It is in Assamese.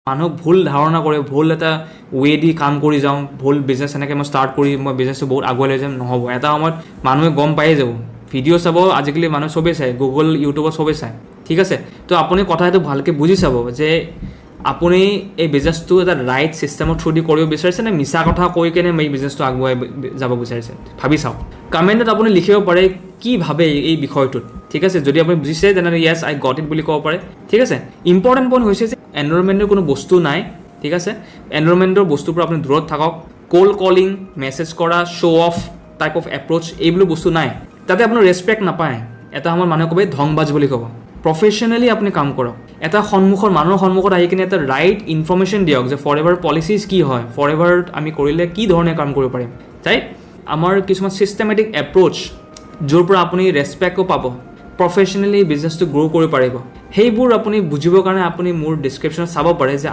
মানুহক ভুল ধাৰণা কৰে, ভুল এটা ৱে দি কাম কৰি যাওঁ, ভুল বিজনেছ এনেকৈ মই ষ্টাৰ্ট কৰি মই বিজনেছটো বহুত আগুৱাই লৈ যাম, নহ'ব। এটা সময়ত মানুহে গম পায়ে যাব, ভিডিঅ' চাব, আজিকালি মানুহে চবেই চায়, গুগল ইউটিউবত চবেই চায়, ঠিক আছে। তো আপুনি কথাটো ভালকৈ বুজি চাব যে আপুনি এই বিজনেছটো এটা ৰাইট ছিষ্টেমৰ থ্ৰু দি কৰিব বিচাৰিছে নে মিছা কথা কৈ কেনে এই বিজনেছটো আগুৱাই যাব বিচাৰিছে, ভাবি চাওক। কমেণ্টত আপুনি লিখিব পাৰে কি ভাবে এই বিষয়টোত, ঠিক আছে। যদি আপুনি বুজিছে তেনেহ'লে য়েছ আই গট ইট বুলি ক'ব পাৰে, ঠিক আছে। ইম্পৰ্টেণ্ট পইণ্ট হৈছে যে এনভাইৰনমেণ্টৰ কোনো বস্তু নাই, ঠিক আছে। এনভাইৰনমেণ্টৰ বস্তুৰ পৰা আপুনি দূৰত থাকক। ক'ল্ড কলিং, মেছেজ কৰা, show' of type of approach, এইবোৰ বস্তু নাই। তাতে আপোনাৰ ৰেচপেক্ট নাপায়। এটা সময়ত মানুহে ক'ব ধংবাজ বুলি ক'ব। প্ৰফেশ্যনেলি আপুনি কাম কৰক। এটা মানুহৰ সন্মুখত আহি কিনে এটা ৰাইট ইনফৰ্মেশ্যন দিয়ক যে ফৰ এভাৰ পলিচিজ কি হয়, ফৰ এভাৰ আমি কৰিলে কি ধৰণে কাম কৰিব পাৰিম, ৰাইট। আমাৰ কিছুমান ছিষ্টেমেটিক এপ্ৰ'চ য'ৰ পৰা আপুনি ৰেচপেক্টো পাব, প্ৰফেশ্যনেলি বিজনেছটো গ্ৰ' কৰিব পাৰিব, সেইবোৰ আপুনি বুজিবৰ কাৰণে আপুনি মোৰ ডিছক্ৰিপশ্যনত চাব পাৰে যে